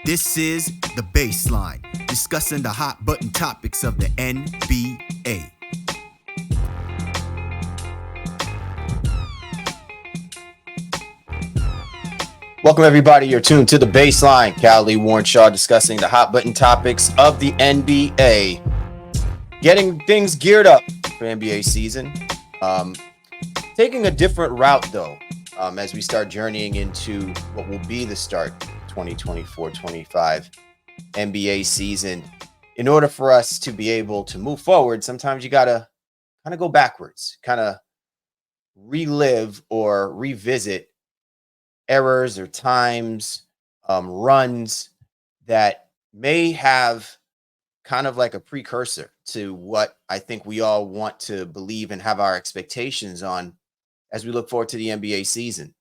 This is The Baseline, discussing the hot button topics of the NBA. Welcome, everybody. You're tuned to The Baseline. Callie Warrenshaw discussing the hot button topics of the NBA. Getting things geared up for NBA season. Taking a different route, though, as we start journeying into what will be the start 2024-25 NBA season. In order for us to be able to move forward, sometimes you got to kind of go backwards, kind of relive or revisit errors or times, runs that may have kind of like a precursor to what I think we all want to believe and have our expectations on as we look forward to the NBA season.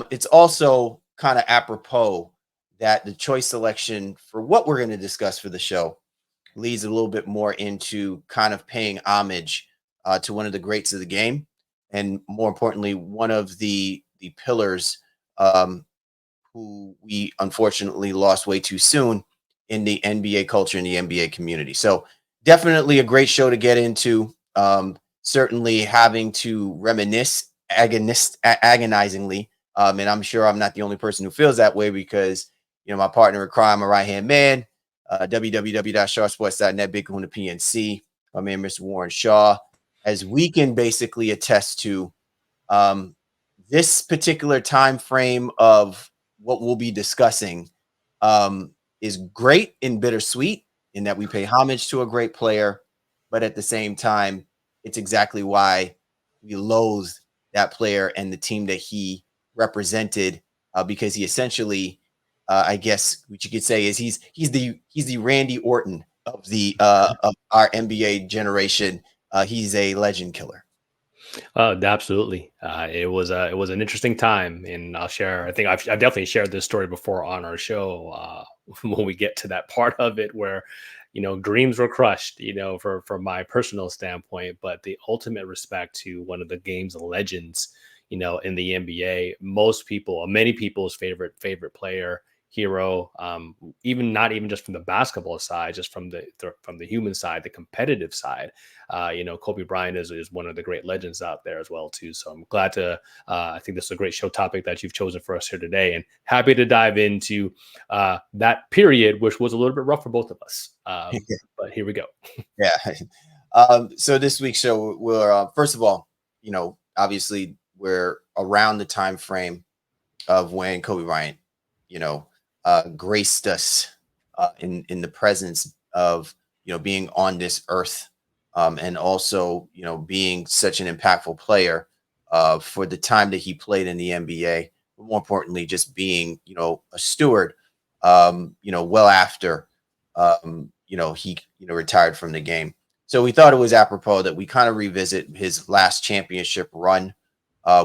It's also kind of apropos that the choice selection for what we're going to discuss for the show leads a little bit more into kind of paying homage to one of the greats of the game, and more importantly, one of the pillars who we unfortunately lost way too soon in the NBA culture and the NBA community. So definitely a great show to get into. Certainly having to reminisce agonizingly. And I'm sure I'm not the only person who feels that way because, you know, my partner in crime, my right-hand man, www.shawsports.net, Big Kahuna PNC, my man, Mr. Warren Shaw, as we can basically attest to this particular time frame of what we'll be discussing is great and bittersweet in that we pay homage to a great player, but at the same time, it's exactly why we loathe that player and the team that he represented, because he essentially, I guess what you could say is he's the Randy Orton of the of our NBA generation. He's a legend killer. Absolutely. It was an interesting time, and I'll share. I think I've definitely shared this story before on our show. When we get to that part of it, where dreams were crushed, from my personal standpoint, but the ultimate respect to one of the game's legends, in the NBA, many people's favorite player, hero, even not even just from the basketball side, just from the human side, the competitive side. Kobe Bryant is one of the great legends out there as well too. So I'm glad to. I think this is a great show topic that you've chosen for us here today, and happy to dive into that period, which was a little bit rough for both of us. But here we go. Yeah. So this week's show, we're first of all, obviously we're around the time frame of when Kobe Bryant, graced us in the presence of being on this earth, and also being such an impactful player for the time that he played in the NBA. But more importantly, just being a steward, well after he retired from the game. So we thought it was apropos that we kind of revisit his last championship run,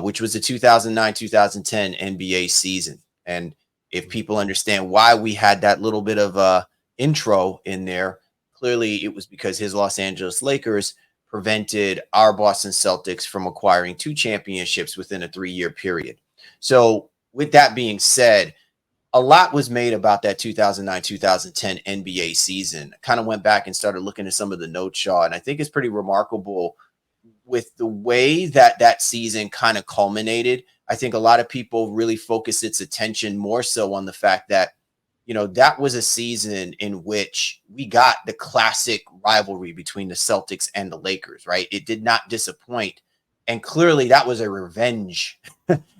which was the 2009-2010 NBA season. And if people understand why we had that little bit of intro in there, clearly it was because his Los Angeles Lakers prevented our Boston Celtics from acquiring 2 championships within a 3-year period. So with that being said, a lot was made about that 2009-2010 NBA season. I kind of went back and started looking at some of the notes, Shaw, and I think it's pretty remarkable with the way that season kind of culminated. I think a lot of people really focus its attention more so on the fact that, that was a season in which we got the classic rivalry between the Celtics and the Lakers, right? It did not disappoint. And clearly that was a revenge.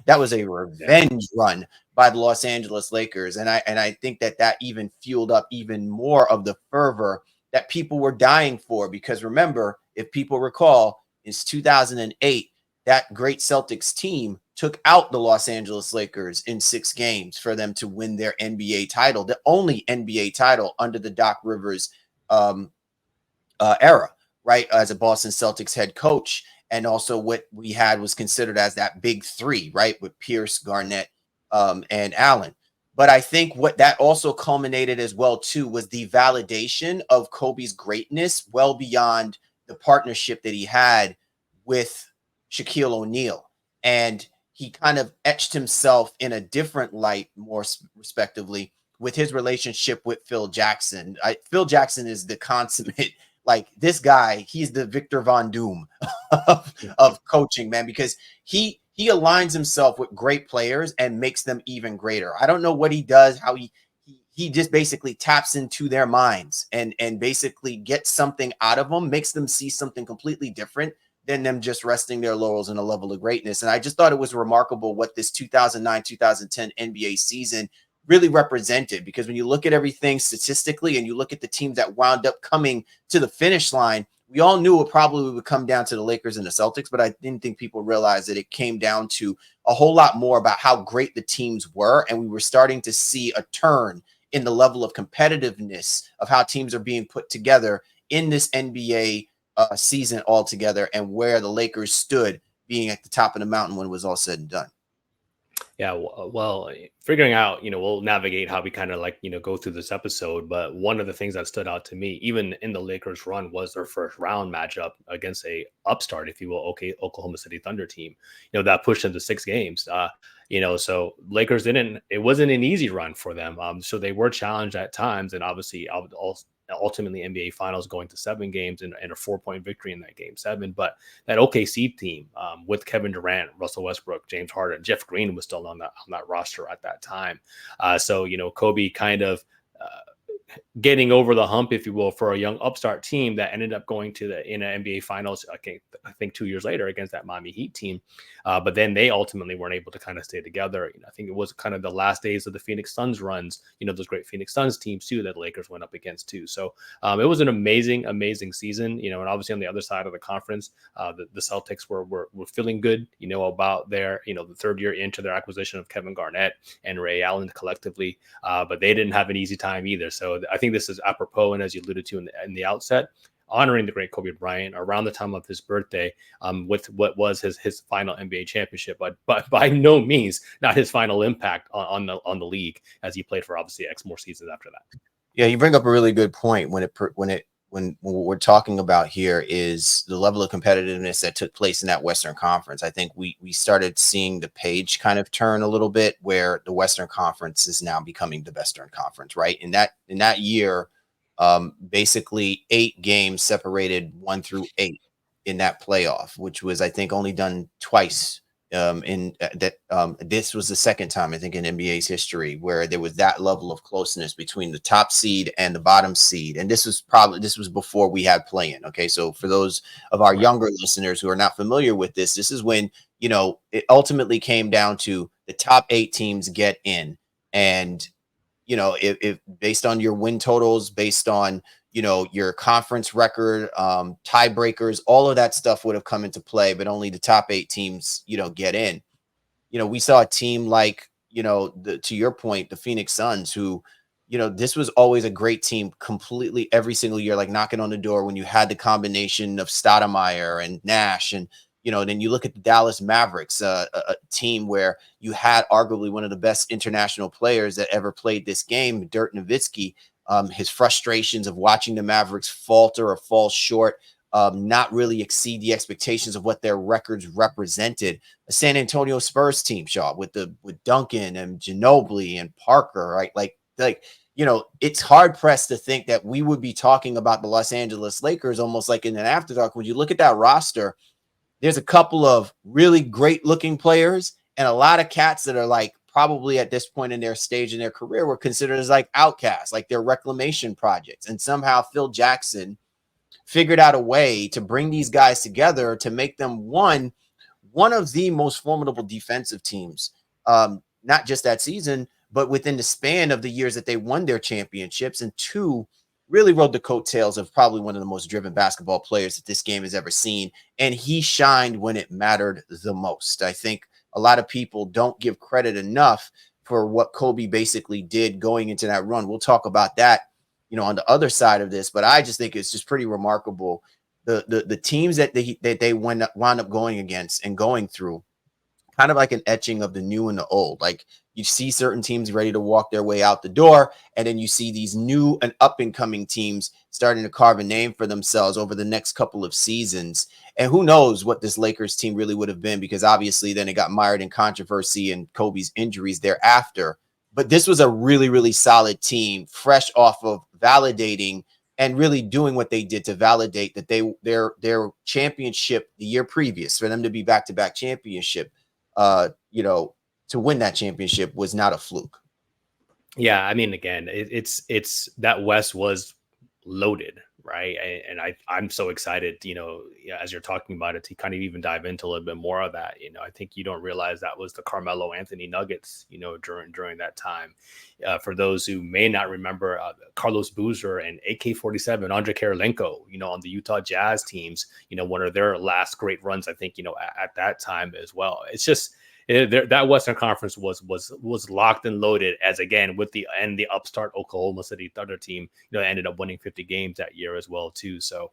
That was a revenge run by the Los Angeles Lakers. And I think that even fueled up even more of the fervor that people were dying for. Because remember, if people recall, it's 2008, that great Celtics team took out the Los Angeles Lakers in 6 games for them to win their NBA title, the only NBA title under the Doc Rivers era, right? As a Boston Celtics head coach. And also what we had was considered as that big 3, right? With Pierce, Garnett, and Allen. But I think what that also culminated as well, too, was the validation of Kobe's greatness well beyond the partnership that he had with Shaquille O'Neal. And he kind of etched himself in a different light, more respectively, with his relationship with Phil Jackson. Phil Jackson is the consummate, like this guy, he's the Victor Von Doom of coaching, man, because he aligns himself with great players and makes them even greater. I don't know what he does, how he just basically taps into their minds and basically gets something out of them, makes them see something completely different than them just resting their laurels in a level of greatness. And I just thought it was remarkable what this 2009-2010 NBA season really represented, because when you look at everything statistically and you look at the teams that wound up coming to the finish line, we all knew it probably would come down to the Lakers and the Celtics, but I didn't think people realized that it came down to a whole lot more about how great the teams were. And we were starting to see a turn in the level of competitiveness of how teams are being put together in this NBA season altogether, and where the Lakers stood being at the top of the mountain when it was all said and done. Yeah, well, figuring out, we'll navigate how we kind of like, go through this episode. But one of the things that stood out to me, even in the Lakers run, was their first round matchup against a upstart, if you will, Oklahoma City Thunder team, that pushed them to 6 games. So Lakers it wasn't an easy run for them. So they were challenged at times, and obviously ultimately NBA Finals going to 7 games and a 4-point victory in that game 7. But that OKC team with Kevin Durant, Russell Westbrook, James Harden, Jeff Green was still on that roster at that time. So Kobe kind of getting over the hump, if you will, for a young upstart team that ended up going to in an NBA Finals, I think 2 years later against that Miami Heat team. But then they ultimately weren't able to kind of stay together. I think it was kind of the last days of the Phoenix Suns runs, those great Phoenix Suns teams too that the Lakers went up against too. So it was an amazing season, and obviously on the other side of the conference, the Celtics were feeling good, about their, the third year into their acquisition of Kevin Garnett and Ray Allen collectively. But they didn't have an easy time either. So I think this is apropos, and as you alluded to in the outset, honoring the great Kobe Bryant around the time of his birthday, with what was his final NBA championship, but by no means not his final impact on the league, as he played for obviously X more seasons after that. Yeah, you bring up a really good point when what we're talking about here is the level of competitiveness that took place in that Western Conference. I think we started seeing the page kind of turn a little bit, where the Western Conference is now becoming the Western Conference, right? In that year, basically 8 games separated 1 through 8 in that playoff, which was, I think, only done twice. This was the second time, I think, in NBA's history where there was that level of closeness between the top seed and the bottom seed. And this was before we had play-in. Okay, so for those of our younger listeners who are not familiar with this is when it ultimately came down to the top 8 teams get in, and if based on your win totals, based on your conference record, tiebreakers, all of that stuff would have come into play, but only the top 8 teams, get in. We saw a team like, to your point, the Phoenix Suns, who, this was always a great team completely every single year, like knocking on the door when you had the combination of Stoudemire and Nash. And, then you look at the Dallas Mavericks, a team where you had arguably one of the best international players that ever played this game, Dirk Nowitzki. His frustrations of watching the Mavericks falter or fall short, not really exceed the expectations of what their records represented. A San Antonio Spurs team, Shaw, with Duncan and Ginobili and Parker, right? Like it's hard pressed to think that we would be talking about the Los Angeles Lakers almost like in an afterthought. When you look at that roster, there's a couple of really great looking players and a lot of cats that are like, probably at this point in their stage in their career were considered as like outcasts, like their reclamation projects. And somehow Phil Jackson figured out a way to bring these guys together to make them one of the most formidable defensive teams, not just that season, but within the span of the years that they won their championships. And 2, really rode the coattails of probably one of the most driven basketball players that this game has ever seen. And he shined when it mattered the most. I think a lot of people don't give credit enough for what Kobe basically did going into that run. We'll talk about that, on the other side of this, but I just think it's just pretty remarkable. The teams that they wound up going against and going through, kind of like an etching of the new and the old. Like you see certain teams ready to walk their way out the door, and then you see these new and up and coming teams starting to carve a name for themselves over the next couple of seasons. And who knows what this Lakers team really would have been, because obviously then it got mired in controversy and Kobe's injuries thereafter. But this was a really, really solid team, fresh off of validating and really doing what they did to validate that their championship the year previous, for them to be back-to-back championship, to win that championship was not a fluke. Yeah, I mean, again, it's that West was loaded, right? I'm so excited, yeah, as you're talking about it, to kind of even dive into a little bit more of that. I think you don't realize that was the Carmelo Anthony Nuggets, during that time. For those who may not remember, Carlos Boozer and AK-47, Andre Kirilenko, on the Utah Jazz teams, one of their last great runs, I think, at that time as well. It's just, that Western Conference was locked and loaded, as again with the upstart Oklahoma City Thunder team, ended up winning 50 games that year as well too. So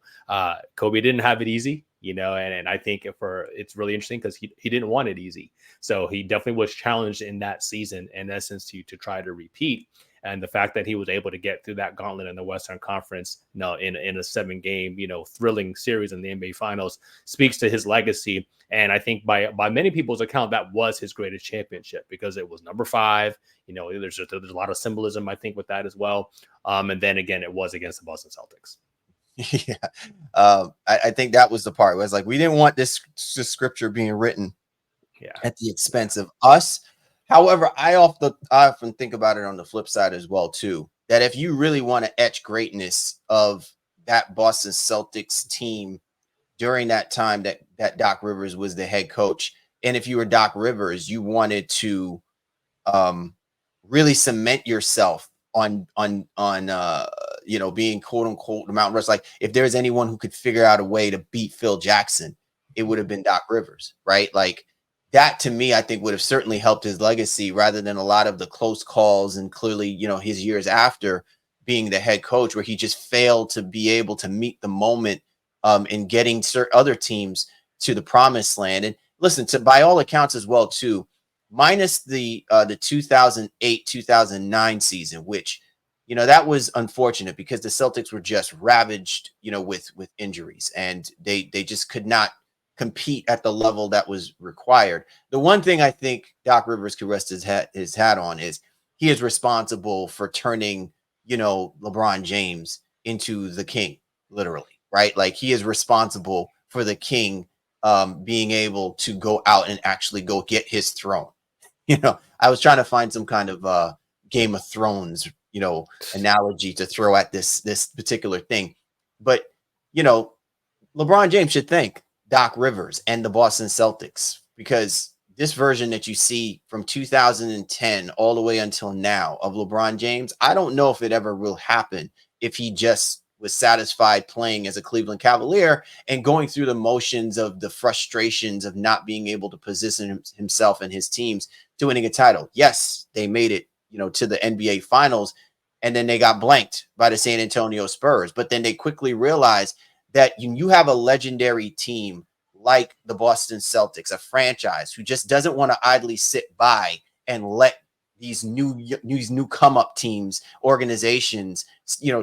Kobe didn't have it easy, and I think it's really interesting because he didn't want it easy. So he definitely was challenged in that season, in essence, to try to repeat. And the fact that he was able to get through that gauntlet in the Western Conference, in a 7-game, thrilling series in the NBA Finals, speaks to his legacy. And I think by many people's account, that was his greatest championship because it was number 5. There's a lot of symbolism, I think, with that as well. And then again, it was against the Boston Celtics. Yeah, I think that was the part. It was like we didn't want this scripture being written at the expense of us. However, I often think about it on the flip side as well, too, that if you really want to etch greatness of that Boston Celtics team during that time that Doc Rivers was the head coach, and if you were Doc Rivers, you wanted to really cement yourself on being quote unquote the Mount Rushmore. Like if there's anyone who could figure out a way to beat Phil Jackson, it would have been Doc Rivers, right? Like that to me, I think would have certainly helped his legacy rather than a lot of the close calls and clearly, his years after being the head coach where he just failed to be able to meet the moment in getting certain other teams to the promised land. And listen, by all accounts as well, too, minus the 2008-2009 season, which, that was unfortunate because the Celtics were just ravaged, with injuries and they just could not compete at the level that was required. The one thing I think Doc Rivers could rest his hat on is he is responsible for turning, LeBron James into the king, literally, right? Like he is responsible for the king being able to go out and actually go get his throne. I was trying to find some kind of Game of Thrones, analogy to throw at this particular thing. But, LeBron James should thank Doc Rivers and the Boston Celtics because this version that you see from 2010 all the way until now of LeBron James, I don't know if it ever will happen if he just was satisfied playing as a Cleveland Cavalier and going through the motions of the frustrations of not being able to position himself and his teams to winning a title. Yes, they made it, to the NBA Finals, and then they got blanked by the San Antonio Spurs. But then they quickly realized that you have a legendary team like the Boston Celtics, a franchise who just doesn't want to idly sit by and let these new come up teams, organizations,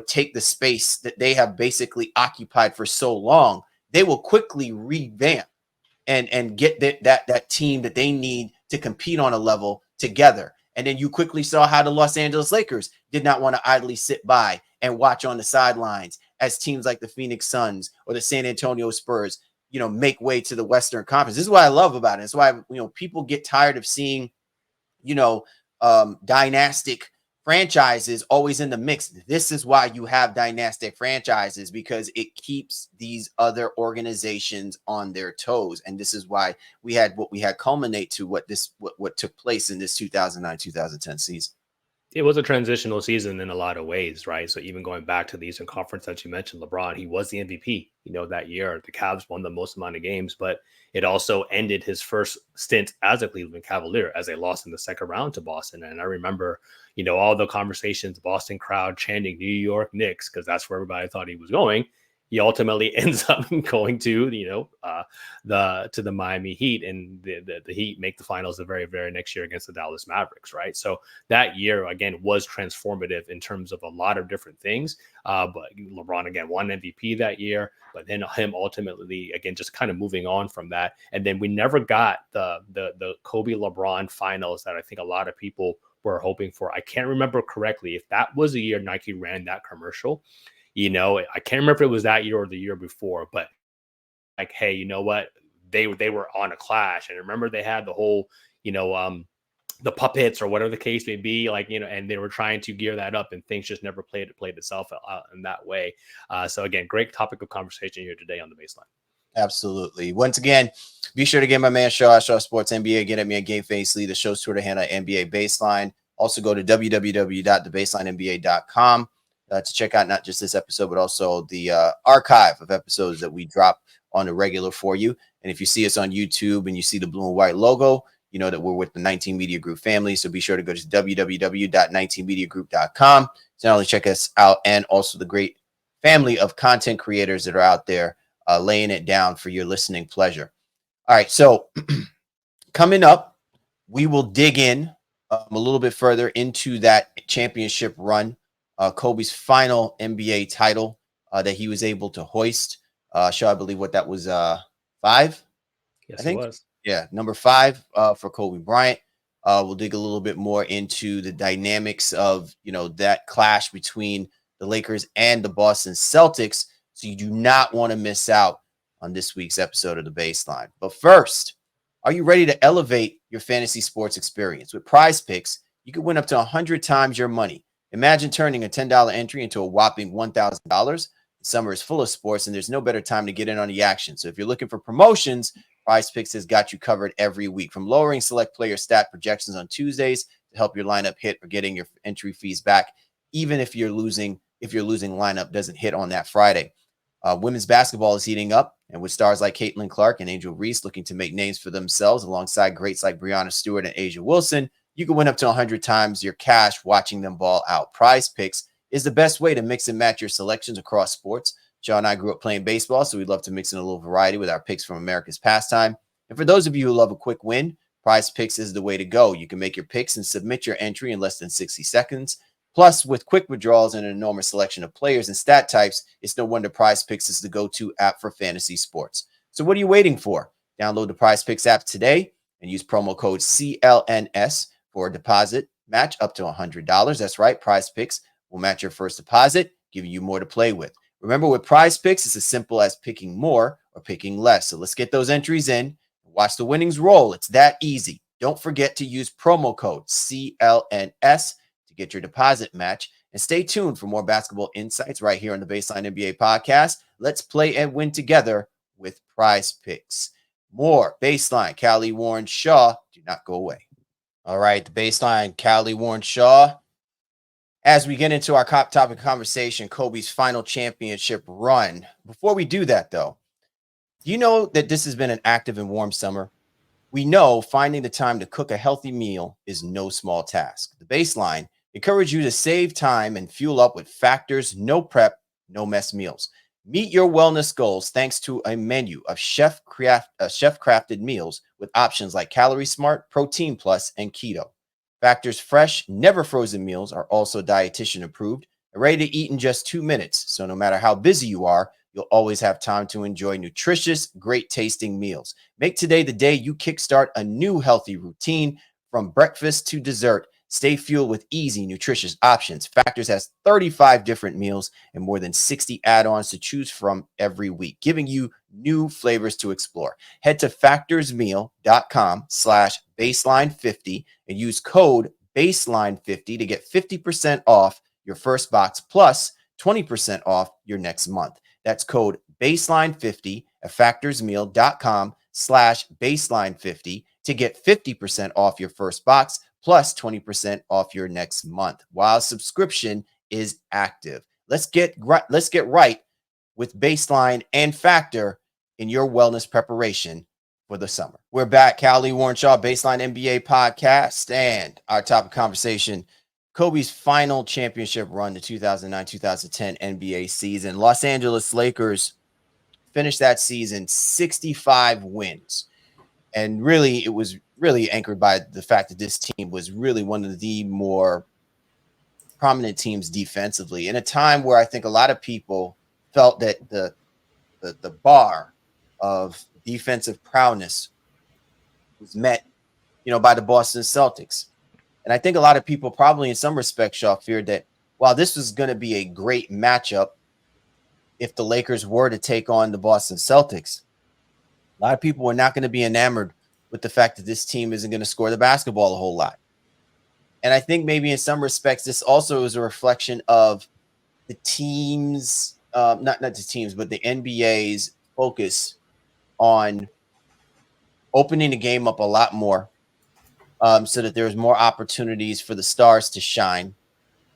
take the space that they have basically occupied for so long. They will quickly revamp and get that team that they need to compete on a level together. And then you quickly saw how the Los Angeles Lakers did not want to idly sit by and watch on the sidelines as teams like the Phoenix Suns or the San Antonio Spurs, make way to the Western Conference. This is what I love about it. It's why, people get tired of seeing, dynastic franchises always in the mix. This is why you have dynastic franchises, because it keeps these other organizations on their toes. And this is why we had what we had culminate to what took place in this 2009-2010 season. It was a transitional season in a lot of ways, right? So even going back to the Eastern Conference that you mentioned, LeBron, he was the MVP, that year. The Cavs won the most amount of games, but it also ended his first stint as a Cleveland Cavalier as they lost in the second round to Boston. And I remember, all the conversations, Boston crowd chanting New York Knicks, because that's where everybody thought he was going. He ultimately ends up going to, the Miami Heat, and the Heat make the finals the very, very next year against the Dallas Mavericks, right? So that year, again, was transformative in terms of a lot of different things. But LeBron, again, won MVP that year, but then him ultimately, again, just kind of moving on from that. And then we never got the Kobe LeBron finals that I think a lot of people were hoping for. I can't remember correctly if that was the year Nike ran that commercial. I can't remember if it was that year or the year before, but like, hey, you know what? They were on a clash, and remember they had the whole, the puppets or whatever the case may be, and they were trying to gear that up, and things just never played itself out in that way. So again, great topic of conversation here today on the baseline. Absolutely. Once again, be sure to get my man Shaw Sports NBA. Get at me at Game Face Lee, the show's Twitter handle NBA Baseline. Also go to www.thebaselinenba.com to check out not just this episode, but also the archive of episodes that we drop on the regular for you. And if you see us on YouTube and you see the blue and white logo, you know that we're with the 19 Media Group family. So be sure to go to www.19mediagroup.com to not only check us out and also the great family of content creators that are out there laying it down for your listening pleasure. All right, so coming up, we will dig in a little bit further into that championship run, Kobe's final NBA title that he was able to hoist. Shaw, I believe what that was, 5? Yes, I think it was. Yeah, number 5 for Kobe Bryant. We'll dig a little bit more into the dynamics of, that clash between the Lakers and the Boston Celtics. So you do not want to miss out on this week's episode of The Baseline. But first, are you ready to elevate your fantasy sports experience? With PrizePicks, you can win up to 100 times your money. Imagine turning a $10 entry into a whopping $1,000. Summer is full of sports, and there's no better time to get in on the action. So if you're looking for promotions, PrizePicks has got you covered every week, from lowering select player stat projections on Tuesdays to help your lineup hit or getting your entry fees back, even if your losing lineup doesn't hit on that Friday. Women's basketball is heating up, and with stars like Caitlin Clark and Angel Reese looking to make names for themselves alongside greats like Breanna Stewart and Asia Wilson, you can win up to 100 times your cash watching them ball out. PrizePicks is the best way to mix and match your selections across sports. Joe and I grew up playing baseball, so we'd love to mix in a little variety with our picks from America's pastime. And for those of you who love a quick win, PrizePicks is the way to go. You can make your picks and submit your entry in less than 60 seconds. Plus, with quick withdrawals and an enormous selection of players and stat types, it's no wonder PrizePicks is the go-to app for fantasy sports. So what are you waiting for? Download the PrizePicks app today and use promo code CLNS for a deposit match up to $100. That's right, PrizePicks will match your first deposit, giving you more to play with. Remember, with PrizePicks, it's as simple as picking more or picking less. So let's get those entries in. Watch the winnings roll. It's that easy. Don't forget to use promo code CLNS to get your deposit match. And stay tuned for more basketball insights right here on the Baseline NBA podcast. Let's play and win together with PrizePicks. More Baseline, Callie Warren Shaw. Do not go away. All right, the Baseline, Callie Warren Shaw. As we get into our topic conversation, Kobe's final championship run. Before we do that, though, do you know that this has been an active and warm summer? We know finding the time to cook a healthy meal is no small task. The Baseline encourages you to save time and fuel up with Factor's no prep, no mess meals. Meet your wellness goals thanks to a menu of chef-crafted meals with options like Calorie Smart, Protein Plus, and Keto. Factor's fresh, never frozen meals are also dietitian approved and ready to eat in just 2 minutes. So no matter how busy you are, you'll always have time to enjoy nutritious, great tasting meals. Make today the day you kickstart a new healthy routine from breakfast to dessert. Stay fueled with easy, nutritious options. Factors has 35 different meals and more than 60 add-ons to choose from every week, giving you new flavors to explore. Head to factorsmeal.com/baseline50 and use code baseline50 to get 50% off your first box plus 20% off your next month. That's code baseline50 at factorsmeal.com/baseline50 to get 50% off your first box plus 20% off your next month while subscription is active. Let's get right with Baseline and Factor in your wellness preparation for the summer. We're back. Callie Warren Shaw, Baseline NBA podcast, and our topic conversation, Kobe's final championship run, the 2009-2010 NBA season. Los Angeles Lakers finished that season 65 wins. And really, it was really anchored by the fact that this team was really one of the more prominent teams defensively in a time where I think a lot of people felt that the bar of defensive prowess was met, by the Boston Celtics. And I think a lot of people probably in some respects, Shaw, feared that while this was going to be a great matchup, if the Lakers were to take on the Boston Celtics, a lot of people were not going to be enamored with the fact that this team isn't going to score the basketball a whole lot. And I think maybe in some respects, this also is a reflection of the teams, not the teams, but the NBA's focus on opening the game up a lot more, so that there's more opportunities for the stars to shine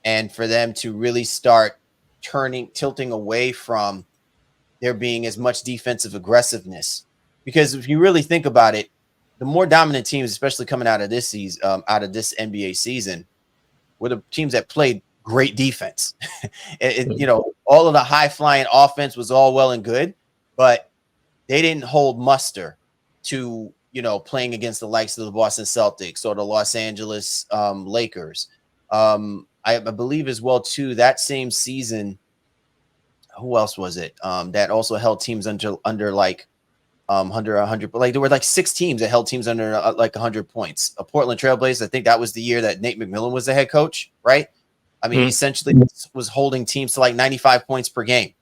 and for them to really start tilting away from there being as much defensive aggressiveness. Because if you really think about it, the more dominant teams, especially coming out of this season, out of this NBA season, were the teams that played great defense. All of the high flying offense was all well and good, but they didn't hold muster to, playing against the likes of the Boston Celtics or the Los Angeles Lakers. I believe as well, too, that same season, who else was it that also held teams under like under 100, but like there were like 6 teams that held teams under like 100 points. Portland Trailblazers, I think that was the year that Nate McMillan was the head coach, right? I mean, he essentially was holding teams to like 95 points per game,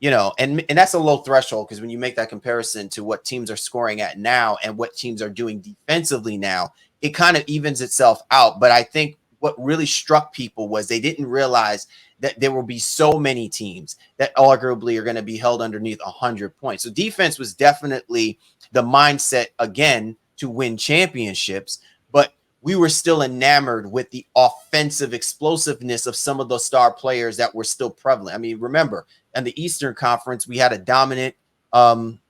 and that's a low threshold, because when you make that comparison to what teams are scoring at now and what teams are doing defensively now, it kind of evens itself out. But I think what really struck people was they didn't realize that there will be so many teams that arguably are going to be held underneath 100 points. So defense was definitely the mindset again to win championships, but we were still enamored with the offensive explosiveness of some of those star players that were still prevalent. I mean, remember, in the Eastern Conference, we had a dominant Dwight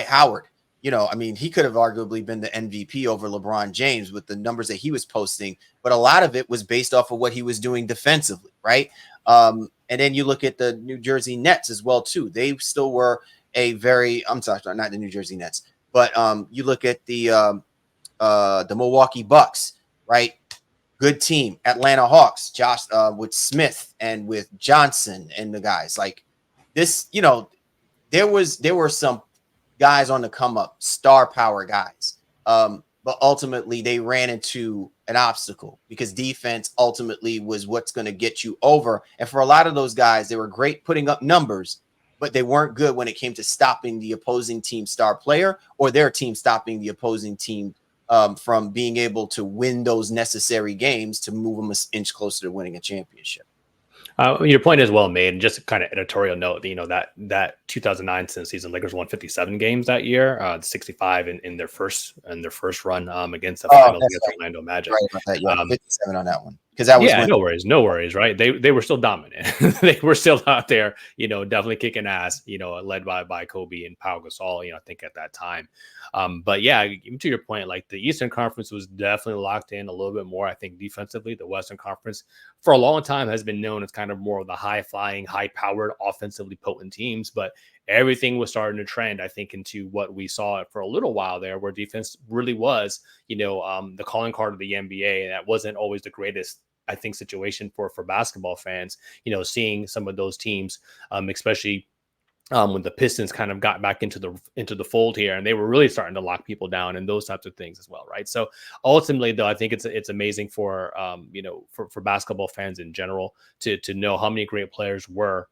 Howard. He could have arguably been the MVP over LeBron James with the numbers that he was posting, but a lot of it was based off of what he was doing defensively, right? And then you look at the New Jersey Nets as well, too. They still were I'm sorry, not the New Jersey Nets, but you look at the Milwaukee Bucks, right? Good team. Atlanta Hawks, Josh with Smith and with Johnson and the guys like this. There were some guys on the come up, star power guys. But ultimately they ran into an obstacle because defense ultimately was what's going to get you over. And for a lot of those guys, they were great putting up numbers, but they weren't good when it came to stopping the opposing team star player or their team stopping the opposing team from being able to win those necessary games to move them an inch closer to winning a championship. Your point is well made. And just a kind of editorial note, that 2009 season, Lakers won 57 games that year, 65 in their first run against the finals against Orlando Magic. Right about that, yeah, 57 on that one. Because that was no worries, right? They were still dominant. They were still out there, definitely kicking ass, led by Kobe and Pau Gasol, I think at that time. But yeah, even to your point, like the Eastern Conference was definitely locked in a little bit more, I think, defensively. The Western Conference for a long time has been known as kind of more of the high-flying, high-powered, offensively potent teams, but everything was starting to trend, I think, into what we saw for a little while there, where defense really was, the calling card of the NBA, and that wasn't always the greatest, I think, situation for basketball fans. Seeing some of those teams, especially when the Pistons kind of got back into the fold here, and they were really starting to lock people down and those types of things as well, right? So ultimately, though, I think it's amazing for for basketball fans in general to know how many great players were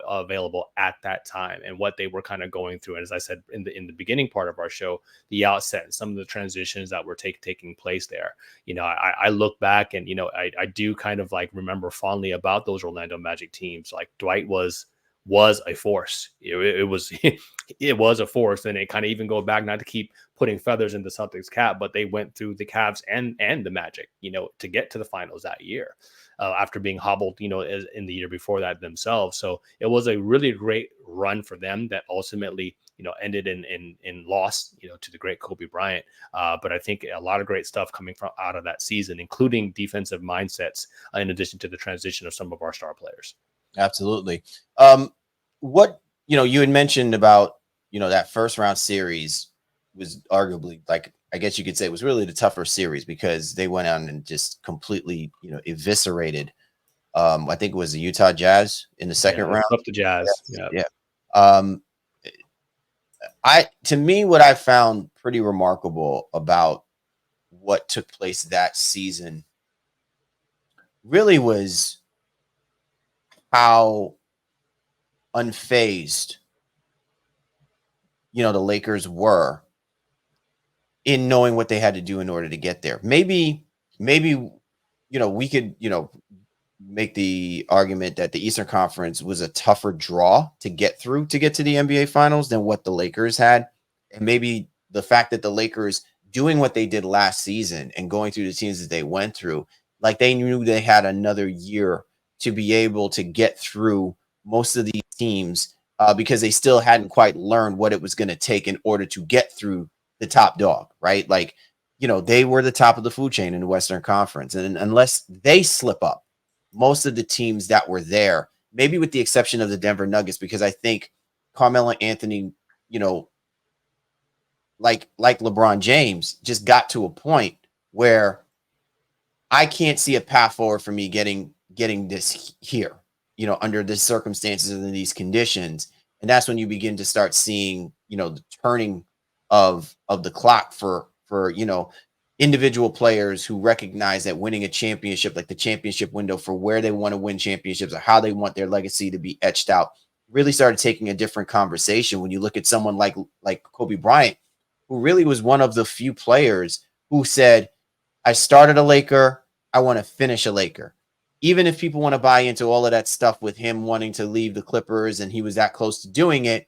available at that time and what they were kind of going through. And as I said in the beginning part of our show, the outset and some of the transitions that were taking place there. I look back and I do kind of like remember fondly about those Orlando Magic teams. Like Dwight was a force. It was a force, and it kind of even go back, not to keep putting feathers in the Celtics cap, but they went through the Cavs and the Magic, to get to the finals that year, after being hobbled, in the year before that themselves. So it was a really great run for them that ultimately, ended in loss, to the great Kobe Bryant. But I think a lot of great stuff coming from out of that season, including defensive mindsets, in addition to the transition of some of our star players. Absolutely. What, you had mentioned about, that first round series was arguably, like, I guess you could say it was really the tougher series because they went out and just completely, eviscerated. I think it was the Utah Jazz in the second round. Up the Jazz. Yeah. To me, what I found pretty remarkable about what took place that season really was how unfazed, the Lakers were in knowing what they had to do in order to get there. Maybe, we could, make the argument that the Eastern Conference was a tougher draw to get through to get to the NBA Finals than what the Lakers had. And maybe the fact that the Lakers doing what they did last season and going through the teams that they went through, like they knew they had another year to be able to get through most of these teams because they still hadn't quite learned what it was going to take in order to get through the top dog, right? Like, they were the top of the food chain in the Western Conference. And unless they slip up, most of the teams that were there, maybe with the exception of the Denver Nuggets, because I think Carmelo Anthony, like LeBron James, just got to a point where I can't see a path forward for me getting this here, under the circumstances and these conditions. And that's when you begin to start seeing, the turning of the clock for individual players who recognize that winning a championship, like the championship window for where they want to win championships or how they want their legacy to be etched out, really started taking a different conversation when you look at someone like Kobe Bryant, who really was one of the few players who said, I started a Laker, I want to finish a Laker. Even if people want to buy into all of that stuff with him wanting to leave the Clippers and he was that close to doing it,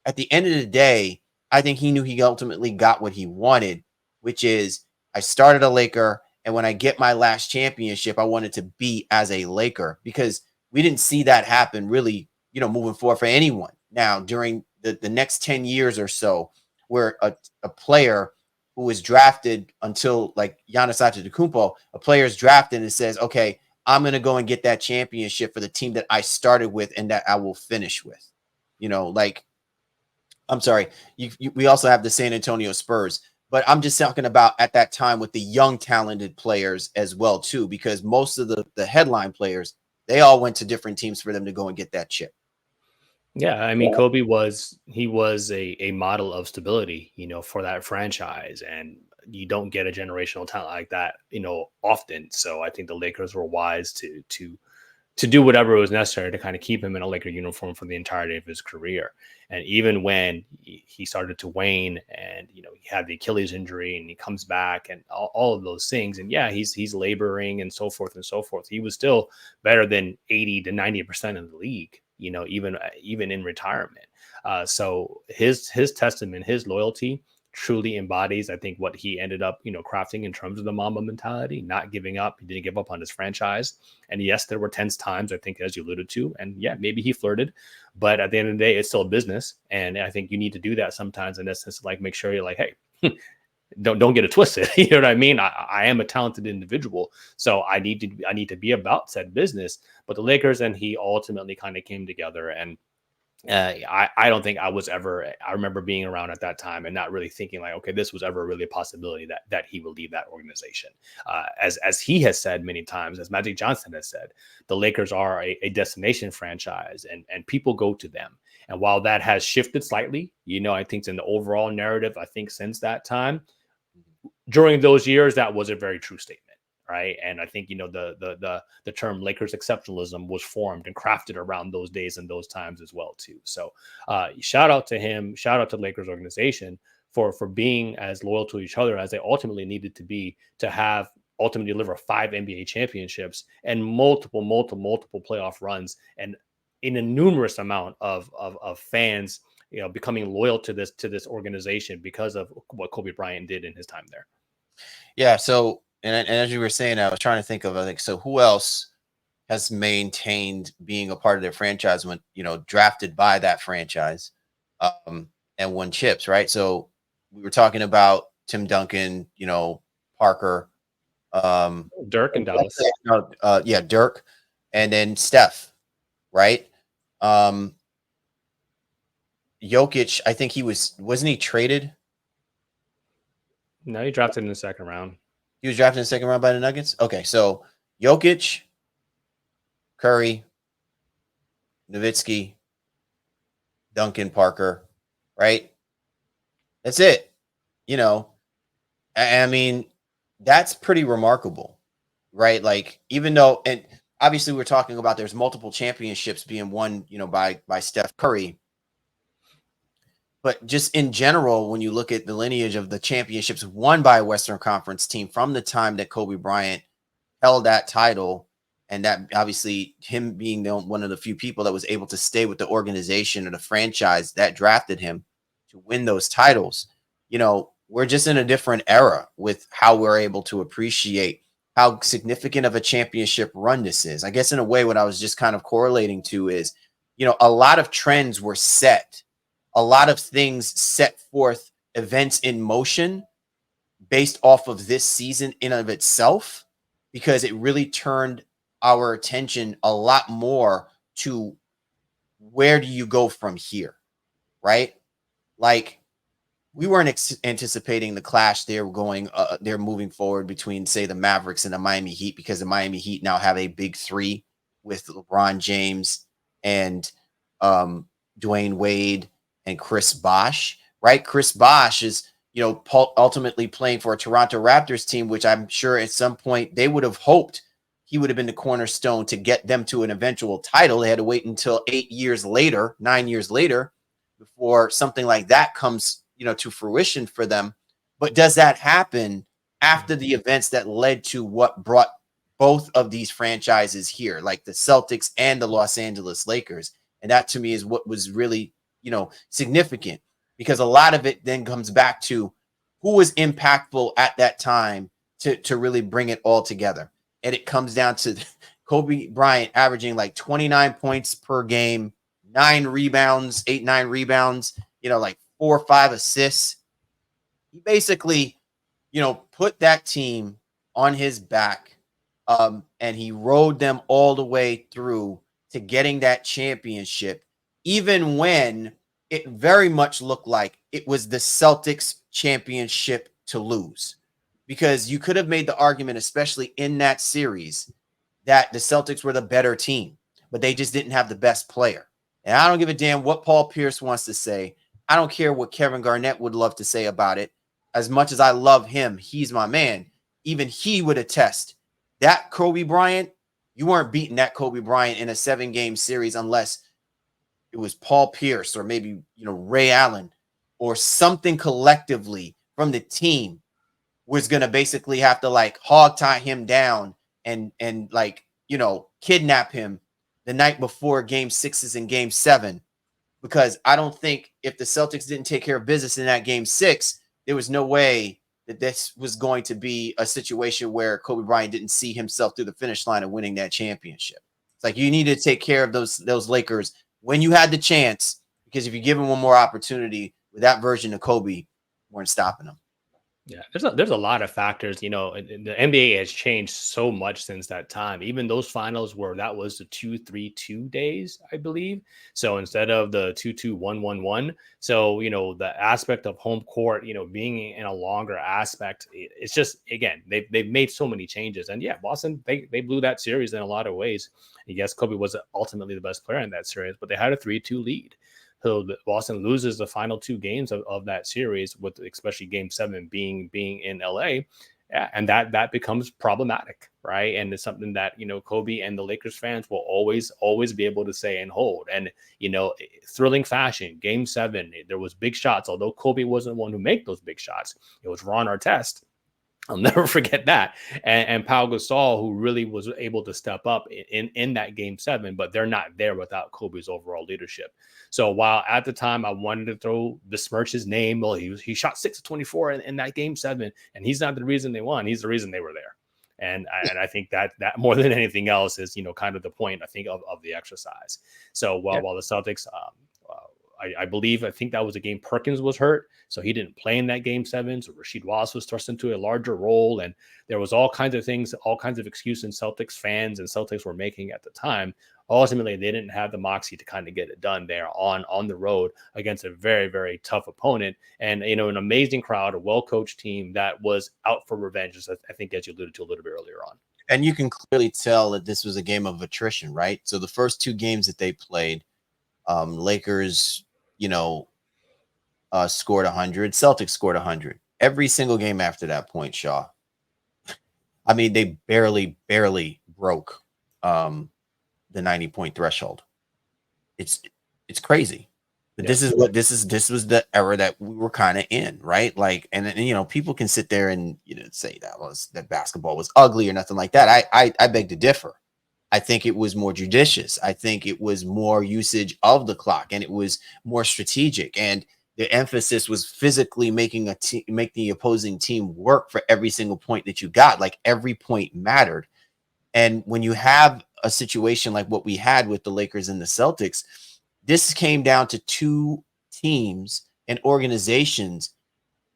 at the end of the day, I think he knew he ultimately got what he wanted, which is I started a Laker, and when I get my last championship, I wanted to be as a Laker because we didn't see that happen really, moving forward for anyone. Now, during the next 10 years or so, where a player who was drafted until like Giannis Antetokounmpo, a player is drafted and says, okay, I'm going to go and get that championship for the team that I started with and that I will finish with. I'm sorry, we also have the San Antonio Spurs. But I'm just talking about at that time with the young, talented players as well, too, because most of the headline players, they all went to different teams for them to go and get that chip. Yeah, I mean, Kobe was a model of stability, for that franchise, and you don't get a generational talent like that, often. So I think the Lakers were wise to do whatever was necessary to kind of keep him in a Laker uniform for the entirety of his career. And even when he started to wane and, he had the Achilles injury and he comes back and all of those things. And yeah, he's laboring and so forth and so forth. He was still better than 80 to 90% of the league, even in retirement. So his testament, his loyalty truly embodies, I think, what he ended up, crafting in terms of the Mamba mentality, not giving up. He didn't give up on his franchise. And yes, there were tense times, I think, as you alluded to. And yeah, maybe he flirted, but at the end of the day, it's still a business. And I think you need to do that sometimes in essence, like make sure you're like, hey, don't get it twisted. You know what I mean? I am a talented individual, so I need to be about said business. But the Lakers and he ultimately kind of came together, and I don't think I remember being around at that time and not really thinking like, okay, this was ever really a possibility that he will leave that organization. As he has said many times, as Magic Johnson has said, the Lakers are a destination franchise and people go to them. And while that has shifted slightly, I think in the overall narrative, I think since that time, during those years, that was a very true statement. Right. And I think, the term Lakers exceptionalism was formed and crafted around those days and those times as well, too. So shout out to him. Shout out to the Lakers organization for being as loyal to each other as they ultimately needed to be to have ultimately deliver 5 NBA championships and multiple playoff runs and in a numerous amount of fans, becoming loyal to this organization because of what Kobe Bryant did in his time there. Yeah. So, and as you were saying, I was trying to think of, so who else has maintained being a part of their franchise when, drafted by that franchise and won chips, right? So we were talking about Tim Duncan, Parker. Dirk and Dallas. Yeah, Dirk. And then Steph, right? Jokic, I think wasn't he traded? No, he drafted in the second round. He was drafted in the second round by the Nuggets? Okay, so Jokic, Curry, Nowitzki, Duncan, Parker, right? That's it. I mean, that's pretty remarkable, right? Like, even though, and obviously we're talking about there's multiple championships being won, by Steph Curry, but just in general, when you look at the lineage of the championships won by a Western Conference team from the time that Kobe Bryant held that title, and that obviously him being one of the few people that was able to stay with the organization or the franchise that drafted him to win those titles, we're just in a different era with how we're able to appreciate how significant of a championship run this is. I guess in a way, what I was just kind of correlating to is, a lot of trends were set, a lot of things set forth, events in motion based off of this season in of itself, because it really turned our attention a lot more to where do you go from here, right? Like, we weren't anticipating the clash they're moving forward between, say, the Mavericks and the Miami Heat, because the Miami Heat now have a big three with LeBron James and Dwayne Wade and Chris Bosh, right? Chris Bosh is, ultimately playing for a Toronto Raptors team, which I'm sure at some point they would have hoped he would have been the cornerstone to get them to an eventual title. They had to wait until 9 years later, before something like that comes, to fruition for them. But does that happen after the events that led to what brought both of these franchises here, like the Celtics and the Los Angeles Lakers? And that, to me, is what was really, significant, because a lot of it then comes back to who was impactful at that time to really bring it all together. And it comes down to Kobe Bryant averaging like 29 points per game, 9 rebounds, 9 rebounds, like 4 or 5 assists. He basically, put that team on his back, and he rode them all the way through to getting that championship, even when it very much looked like it was the Celtics championship to lose. Because you could have made the argument, especially in that series, that the Celtics were the better team, but they just didn't have the best player. And I don't give a damn what Paul Pierce wants to say. I don't care what Kevin Garnett would love to say about it. As much as I love him, he's my man. Even he would attest that Kobe Bryant, you weren't beating that Kobe Bryant in a 7-game series unless it was Paul Pierce or maybe, Ray Allen or something collectively from the team was going to basically have to like hog tie him down and like, kidnap him the night before game 6s and game 7. Because I don't think if the Celtics didn't take care of business in that game 6, there was no way that this was going to be a situation where Kobe Bryant didn't see himself through the finish line of winning that championship. It's like, you need to take care of those Lakers when you had the chance, because if you give them one more opportunity with that version of Kobe, you weren't stopping them. Yeah, there's a lot of factors. The NBA has changed so much since that time. Even those finals where that was the 2-3-2 days, I believe. So instead of the 2-2-1-1-1, so the aspect of home court, being in a longer aspect, it's just, again, they've made so many changes. And yeah, Boston, they blew that series in a lot of ways. I guess Kobe was ultimately the best player in that series, but they had a 3-2 lead. So Boston loses the final 2 games of that series, with especially game 7 being in LA. Yeah, and that becomes problematic, right? And it's something that, Kobe and the Lakers fans will always be able to say and hold. And, thrilling fashion, game 7, there was big shots, although Kobe wasn't the one who made those big shots. It was Ron Artest. I'll never forget that. And Pau Gasol, who really was able to step up in that game 7, but they're not there without Kobe's overall leadership. So while at the time I wanted to besmirch his name, well, he shot 6 of 24 in that game 7, and he's not the reason they won. He's the reason they were there. And I think that more than anything else is, kind of the point, I think, of the exercise. So while the Celtics, I think that was a game Perkins was hurt, so he didn't play in that game 7. So Rasheed Wallace was thrust into a larger role, and there was all kinds of things, all kinds of excuses Celtics fans and Celtics were making at the time. Ultimately, they didn't have the moxie to kind of get it done there on the road against a very, very tough opponent, and an amazing crowd, a well-coached team that was out for revenge, as I think, as you alluded to a little bit earlier on. And you can clearly tell that this was a game of attrition, right? So the first 2 games that they played, Lakers, scored 100. Celtics scored 100. Every single game after that point, Shaw, I mean, they barely broke the 90-point threshold. It's crazy. But Yeah. this was the era that we were kind of in, right? Like, and people can sit there and say that basketball was ugly or nothing like that. I beg to differ. I think it was more judicious. I think it was more usage of the clock, and it was more strategic. And the emphasis was physically making make the opposing team work for every single point that you got. Like every point mattered. And when you have a situation like what we had with the Lakers and the Celtics, this came down to two teams and organizations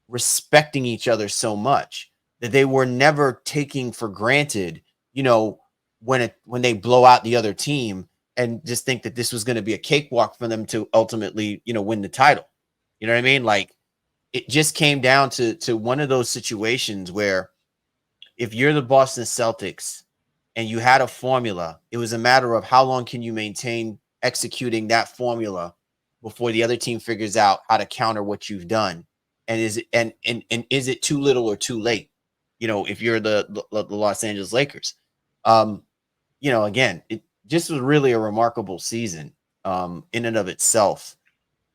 respecting each other so much that they were never taking for granted, when they blow out the other team and just think that this was going to be a cakewalk for them to ultimately, win the title. You know what I mean? Like it just came down to one of those situations where if you're the Boston Celtics and you had a formula, it was a matter of how long can you maintain executing that formula before the other team figures out how to counter what you've done. And is it and is it too little or too late? If you're the Los Angeles Lakers. Again, it just was really a remarkable season in and of itself.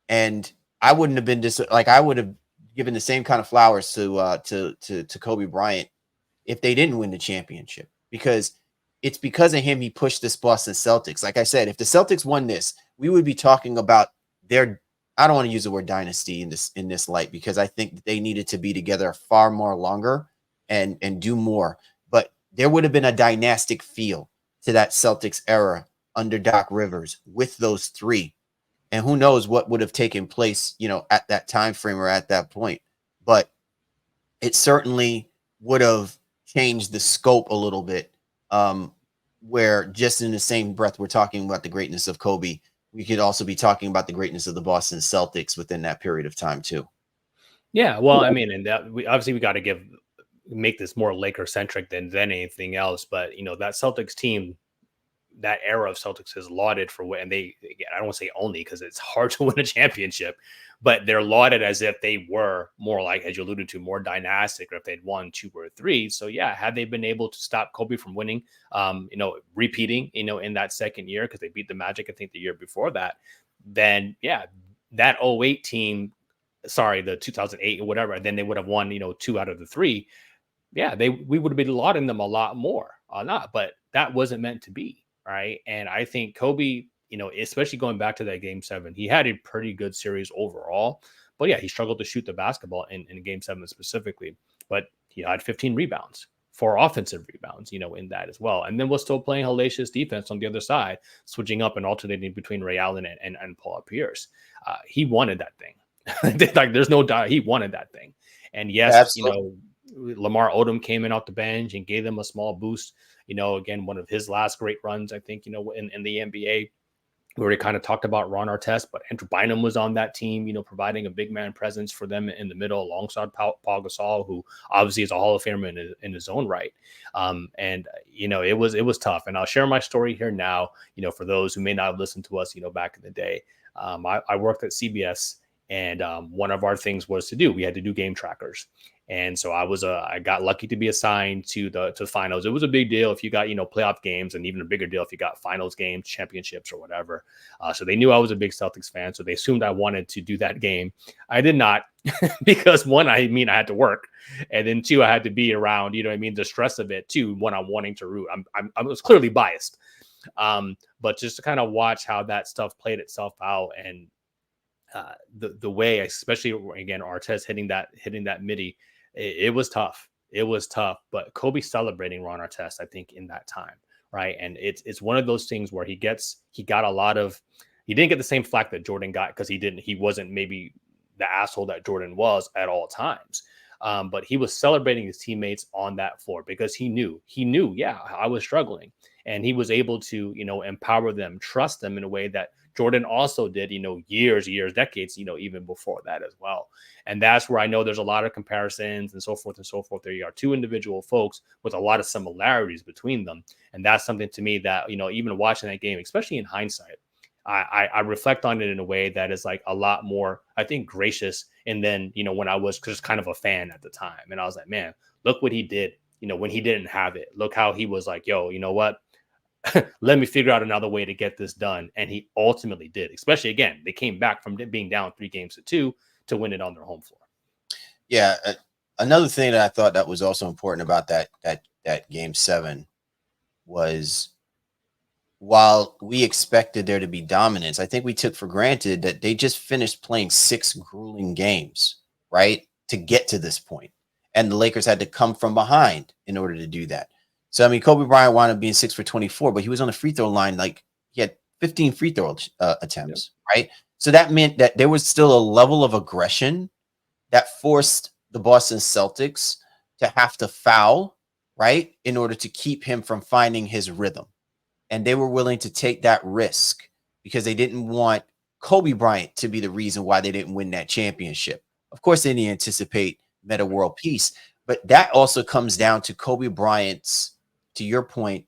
And I wouldn't have been I would have given the same kind of flowers to Kobe Bryant if they didn't win the championship, because it's because of him he pushed this Boston Celtics. Like I said, if the Celtics won this, we would be talking about their, I don't want to use the word dynasty in this light, because I think they needed to be together far more longer and do more. But there would have been a dynastic feel to that Celtics era under Doc Rivers with those three. And who knows what would have taken place, at that time frame or at that point. But it certainly would have changed the scope a little bit, where just in the same breath we're talking about the greatness of Kobe, we could also be talking about the greatness of the Boston Celtics within that period of time too. Yeah, well, I mean, and that we got to make this more Laker centric than anything else. But that Celtics team, that era of Celtics is lauded for what, and again, I don't want to say only because it's hard to win a championship, but they're lauded as if they were more like, as you alluded to, more dynastic, or if they'd won 2 or 3. So yeah, had they been able to stop Kobe from winning, repeating, in that second year, because they beat the Magic, I think the year before that, then yeah, that 08 team, the 2008 or whatever, then they would have won, 2 out of the 3. Yeah, we would have been lauding them a lot more, but that wasn't meant to be. Right. And I think Kobe, especially going back to that game 7, he had a pretty good series overall. But yeah, he struggled to shoot the basketball in game 7 specifically. But he had 15 rebounds, 4 offensive rebounds, in that as well. And then was still playing hellacious defense on the other side, switching up and alternating between Ray Allen and Paul Pierce. He wanted that thing. Like, there's no doubt he wanted that thing. And yes, Absolutely. Lamar Odom came in off the bench and gave them a small boost. Again, one of his last great runs, I think, in the NBA. We already kind of talked about Ron Artest, but Andrew Bynum was on that team, providing a big man presence for them in the middle alongside Paul Gasol, who obviously is a Hall of Famer in his own right. It was tough. And I'll share my story here now, for those who may not have listened to us, back in the day. I worked at CBS, and one of our things was we had to do game trackers. And so I got lucky to be assigned to the finals. It was a big deal if you got, playoff games, and even a bigger deal if you got finals games, championships, or whatever. So they knew I was a big Celtics fan. So they assumed I wanted to do that game. I did not, because 1, I had to work. And then 2, I had to be around, the stress of it too, when I'm wanting to root. I was clearly biased. But just to kind of watch how that stuff played itself out, and the way, especially again, Artest hitting that midi, it was tough. It was tough, but Kobe celebrating Ron Artest, I think, in that time, right? And it's one of those things where he didn't get the same flack that Jordan got, because he wasn't maybe the asshole that Jordan was at all times. But he was celebrating his teammates on that floor, because he knew, yeah, I was struggling, and he was able to, empower them, trust them in a way that Jordan also did, years, decades, even before that as well. And that's where I know there's a lot of comparisons and so forth and so forth. There are 2 individual folks with a lot of similarities between them. And that's something to me that, even watching that game, especially in hindsight, I reflect on it in a way that is like a lot more, I think, gracious. And then, when I was just kind of a fan at the time, and I was like, man, look what he did, when he didn't have it. Look how he was like, yo, you know what? Let me figure out another way to get this done. And he ultimately did, especially again, they came back from being down 3-2 to win it on their home floor. Yeah. Another thing that I thought that was also important about that game 7 was, while we expected there to be dominance, I think we took for granted that they just finished playing 6 grueling games, right, to get to this point. And the Lakers had to come from behind in order to do that. So, I mean, Kobe Bryant wound up being 6 for 24, but he was on the free throw line. Like, he had 15 free throw attempts, right? So that meant that there was still a level of aggression that forced the Boston Celtics to have to foul, right, in order to keep him from finding his rhythm. And they were willing to take that risk because they didn't want Kobe Bryant to be the reason why they didn't win that championship. Of course, they didn't anticipate meta world peace, but that also comes down to Kobe Bryant's, to your point,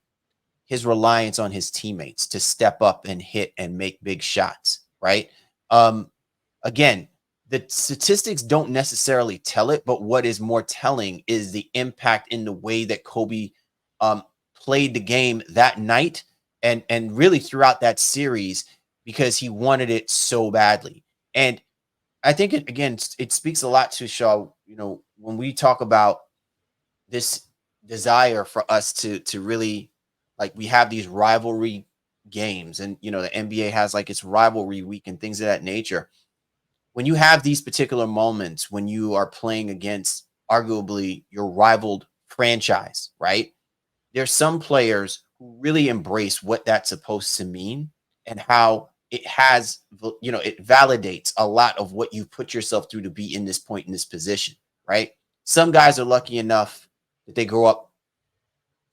his reliance on his teammates to step up and hit and make big shots, right? Again, the statistics don't necessarily tell it, but what is more telling is the impact in the way that Kobe played the game that night and really throughout that series, because he wanted it so badly. And I think it speaks a lot to Shaw, when we talk about this desire for us to really, like, we have these rivalry games, and the NBA has like its rivalry week and things of that nature. When you have these particular moments when you are playing against arguably your rivaled franchise, right? There's some players who really embrace what that's supposed to mean and how it has, it validates a lot of what you've put yourself through to be in this point, in this position, right? Some guys are lucky enough that they grow up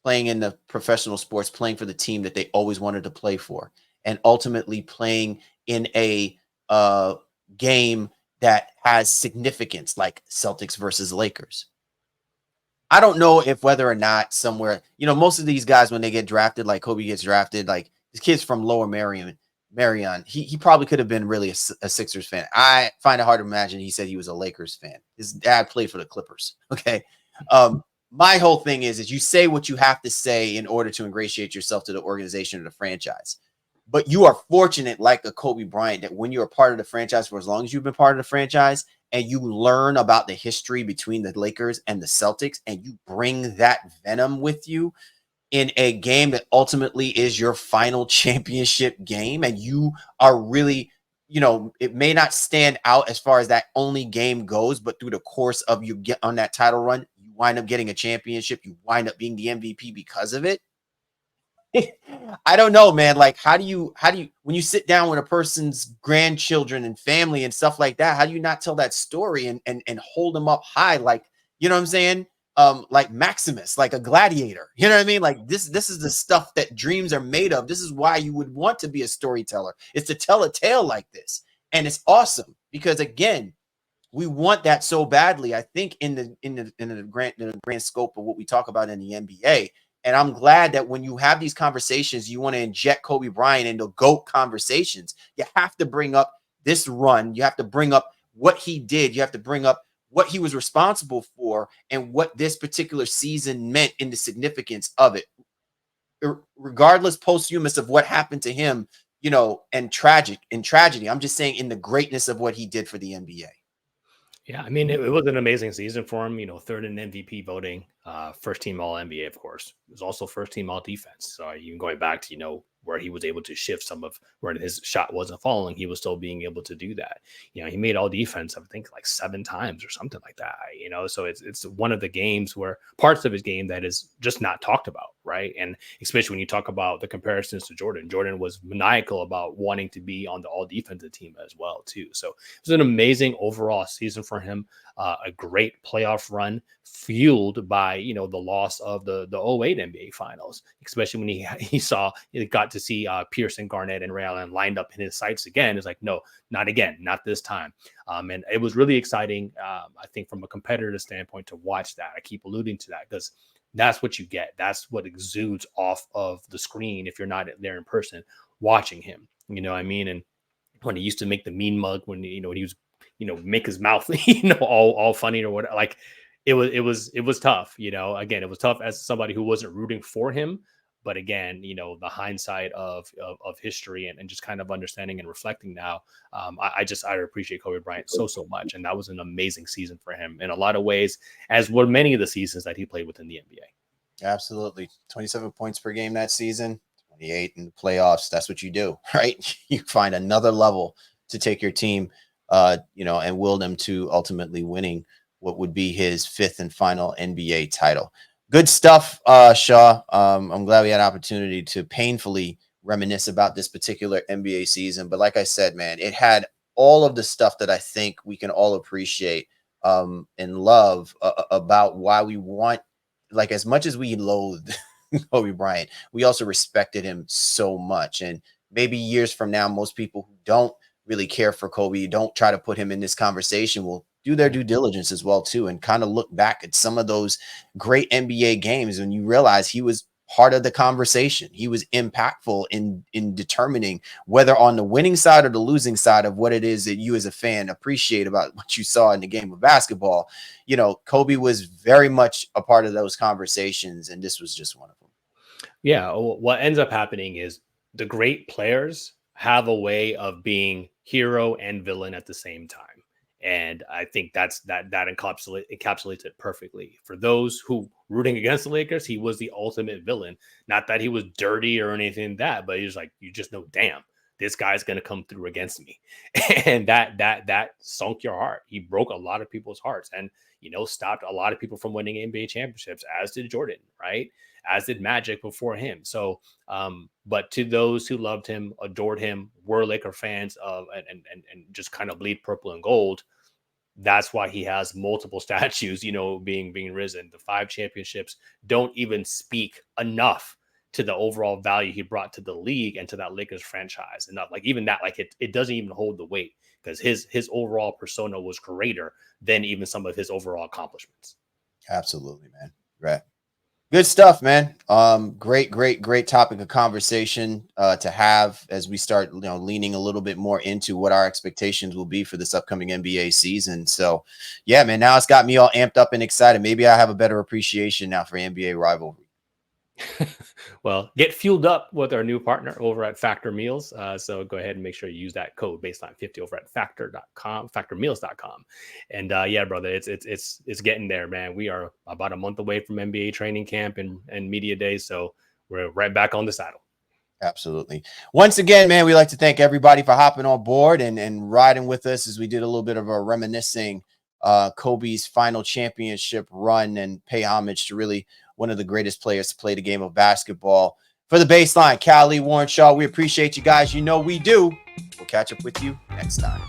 playing in the professional sports, playing for the team that they always wanted to play for, and ultimately playing in a game that has significance, like Celtics versus Lakers. I don't know if whether or not somewhere, most of these guys, when they get drafted, like Kobe gets drafted, like this kid's from Lower Marion, he probably could have been really a Sixers fan. I find it hard to imagine he said he was a Lakers fan. His dad played for the Clippers. Okay. My whole thing is you say what you have to say in order to ingratiate yourself to the organization or the franchise. But you are fortunate, like a Kobe Bryant, that when you're a part of the franchise for as long as you've been part of the franchise, and you learn about the history between the Lakers and the Celtics, and you bring that venom with you in a game that ultimately is your final championship game, and you are really, it may not stand out as far as that only game goes, but through the course of you get on that title run, you wind up getting a championship, you wind up being the MVP because of it. I don't know, man. Like, how do you, when you sit down with a person's grandchildren and family and stuff like that, how do you not tell that story and hold them up high? Like, you know what I'm saying? Like Maximus, like a gladiator, you know what I mean? Like this is the stuff that dreams are made of. This is why you would want to be a storyteller, is to tell a tale like this. And it's awesome because, again, we want that so badly. I think in the grand scope of what we talk about in the NBA. And I'm glad that when you have these conversations, you want to inject Kobe Bryant into GOAT conversations. You have to bring up this run. You have to bring up what he did. You have to bring up what he was responsible for and what this particular season meant in the significance of it. Regardless, posthumous of what happened to him, and tragedy. I'm just saying in the greatness of what he did for the NBA. Yeah, I mean, it was an amazing season for him. Third in MVP voting, first team All NBA, of course. It was also first team All Defense. So even going back to where he was able to shift some of where his shot wasn't falling, he was still being able to do that. He made All Defense, I think, like 7 times or something like that. So it's one of the games where parts of his game that is just not talked about, right? And especially when you talk about the comparisons to Jordan. Jordan was maniacal about wanting to be on the All Defensive team as well, too. So it was an amazing overall season for him. A great playoff run fueled by the loss of the 08 NBA Finals, especially when he got to see Pearson, Garnett, and Ray Allen lined up in his sights again. It's like, no, not again, not this time. And it was really exciting, I think, from a competitor standpoint, to watch that. I keep alluding to that because that's what you get. That's what exudes off of the screen if you're not there in person watching him. You know what I mean? And when he used to make the mean mug, when he was make his mouth, all funny or whatever. Like, it was tough. Again, it was tough as somebody who wasn't rooting for him. But again, the hindsight of history and just kind of understanding and reflecting now, I appreciate Kobe Bryant so much, and that was an amazing season for him in a lot of ways, as were many of the seasons that he played within the NBA. Absolutely, 27 points per game that season, 28 in the playoffs. That's what you do, right? You find another level to take your team, and will them to ultimately winning what would be his 5th and final NBA title. Good stuff, Shaw. I'm glad we had an opportunity to painfully reminisce about this particular NBA season. But like I said, man, it had all of the stuff that I think we can all appreciate and love about why we want, like, as much as we loathed Kobe Bryant, we also respected him so much. And maybe years from now, most people who don't really care for Kobe, don't try to put him in this conversation, will do their due diligence as well too, and kind of look back at some of those great NBA games and you realize he was part of the conversation. He was impactful in determining whether on the winning side or the losing side of what it is that you as a fan appreciate about what you saw in the game of basketball. Kobe was very much a part of those conversations, and this was just one of them. Yeah, what ends up happening is the great players have a way of being hero and villain at the same time. And I think that encapsulates it perfectly. For those who rooting against the Lakers, he was the ultimate villain. Not that he was dirty or anything like that, but he was like, you just know, damn, this guy's going to come through against me. And that sunk your heart. He broke a lot of people's hearts and, stopped a lot of people from winning NBA championships, as did Jordan, right? As did Magic before him. So, but to those who loved him, adored him, were Laker fans of, and just kind of bleed purple and gold, that's why he has multiple statues, being risen. The 5 championships don't even speak enough to the overall value he brought to the league and to that Lakers franchise. Enough, like even that, like it doesn't even hold the weight because his overall persona was greater than even some of his overall accomplishments. Absolutely, man. Right. Good stuff, man. Great topic of conversation to have as we start, leaning a little bit more into what our expectations will be for this upcoming NBA season. So, yeah, man, now it's got me all amped up and excited. Maybe I have a better appreciation now for NBA rivalry. Well, get fueled up with our new partner over at Factor Meals. So go ahead and make sure you use that code baseline50 over at factormeals.com. And yeah, brother, it's getting there, man. We are about a month away from NBA training camp and media days. So we're right back on the saddle. Absolutely. Once again, man, we'd like to thank everybody for hopping on board and riding with us as we did a little bit of a reminiscing Kobe's final championship run and pay homage to really one of the greatest players to play the game of basketball. For the Baseline, Callie, Warren Shaw, we appreciate you guys. We do. We'll catch up with you next time.